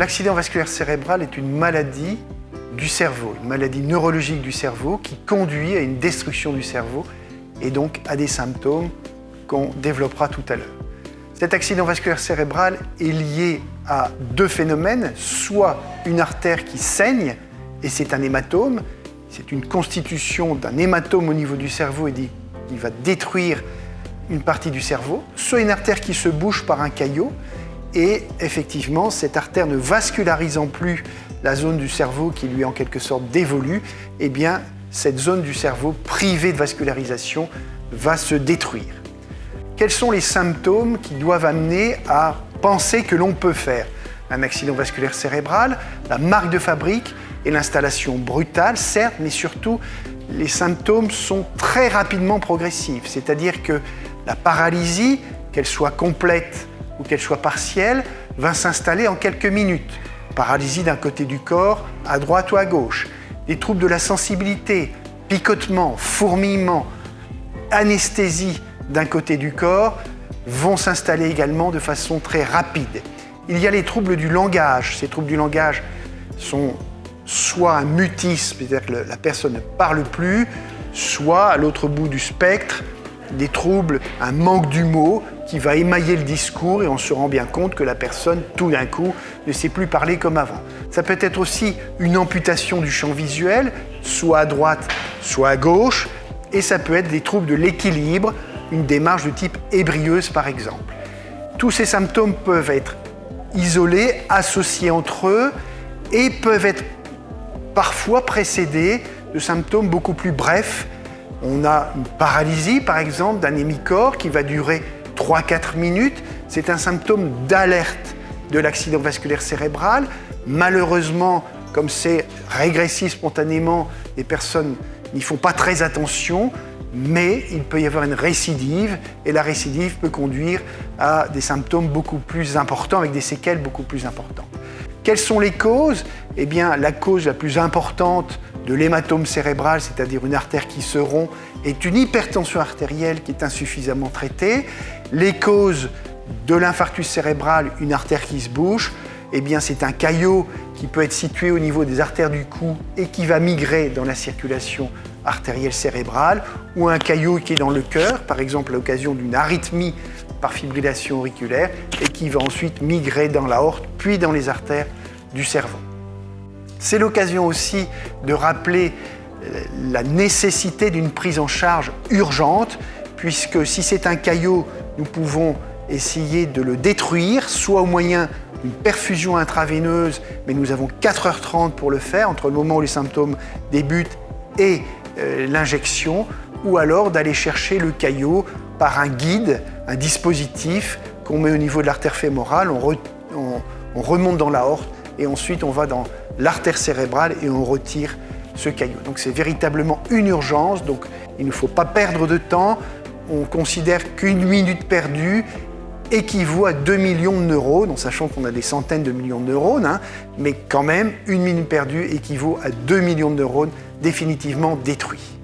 L'accident vasculaire cérébral est une maladie du cerveau, une maladie neurologique du cerveau qui conduit à une destruction du cerveau et donc à des symptômes qu'on développera tout à l'heure. Cet accident vasculaire cérébral est lié à deux phénomènes, soit une artère qui saigne, et c'est un hématome, c'est une constitution d'un hématome au niveau du cerveau et qui va détruire une partie du cerveau, soit une artère qui se bouche par un caillot, et effectivement, cette artère ne vascularisant plus la zone du cerveau qui lui est en quelque sorte dévolue, eh bien, cette zone du cerveau privée de vascularisation va se détruire. Quels sont les symptômes qui doivent amener à penser que l'on peut faire un accident vasculaire cérébral? La marque de fabrique et l'installation brutale, certes, mais surtout, les symptômes sont très rapidement progressifs, c'est-à-dire que la paralysie, qu'elle soit complète ou qu'elle soit partielle, va s'installer en quelques minutes. Paralysie d'un côté du corps, à droite ou à gauche. Des troubles de la sensibilité, picotements, fourmillements, anesthésie d'un côté du corps vont s'installer également de façon très rapide. Il y a les troubles du langage. Ces troubles du langage sont soit un mutisme, c'est-à-dire que la personne ne parle plus, soit à l'autre bout du spectre, des troubles, un manque du mot qui va émailler le discours et on se rend bien compte que la personne, tout d'un coup, ne sait plus parler comme avant. Ça peut être aussi une amputation du champ visuel, soit à droite, soit à gauche, et ça peut être des troubles de l'équilibre, une démarche de type ébrieuse par exemple. Tous ces symptômes peuvent être isolés, associés entre eux, et peuvent être parfois précédés de symptômes beaucoup plus brefs. On a une paralysie, par exemple, d'un hémicorps qui va durer 3-4 minutes. C'est un symptôme d'alerte de l'accident vasculaire cérébral. Malheureusement, comme c'est régressif spontanément, les personnes n'y font pas très attention, mais il peut y avoir une récidive, et la récidive peut conduire à des symptômes beaucoup plus importants, avec des séquelles beaucoup plus importantes. Quelles sont les causes? Eh bien, la cause la plus importante de l'hématome cérébral, c'est-à-dire une artère qui se rompt, est une hypertension artérielle qui est insuffisamment traitée. Les causes de l'infarctus cérébral, une artère qui se bouche, eh bien, c'est un caillot qui peut être situé au niveau des artères du cou et qui va migrer dans la circulation artérielle cérébrale, ou un caillot qui est dans le cœur, par exemple à l'occasion d'une arythmie par fibrillation auriculaire, et qui va ensuite migrer dans l'aorte, puis dans les artères du cerveau. C'est l'occasion aussi de rappeler la nécessité d'une prise en charge urgente, puisque si c'est un caillot, nous pouvons essayer de le détruire, soit au moyen d'une perfusion intraveineuse, mais nous avons 4h30 pour le faire, entre le moment où les symptômes débutent et l'injection, ou alors d'aller chercher le caillot par un guide, un dispositif qu'on met au niveau de l'artère fémorale, on remonte dans l'aorte et ensuite on va dans l'artère cérébrale et on retire ce caillot. Donc c'est véritablement une urgence, donc il ne faut pas perdre de temps. On considère qu'une minute perdue équivaut à 2 millions de neurones, en sachant qu'on a des centaines de millions de neurones, mais quand même, une minute perdue équivaut à 2 millions de neurones définitivement détruits.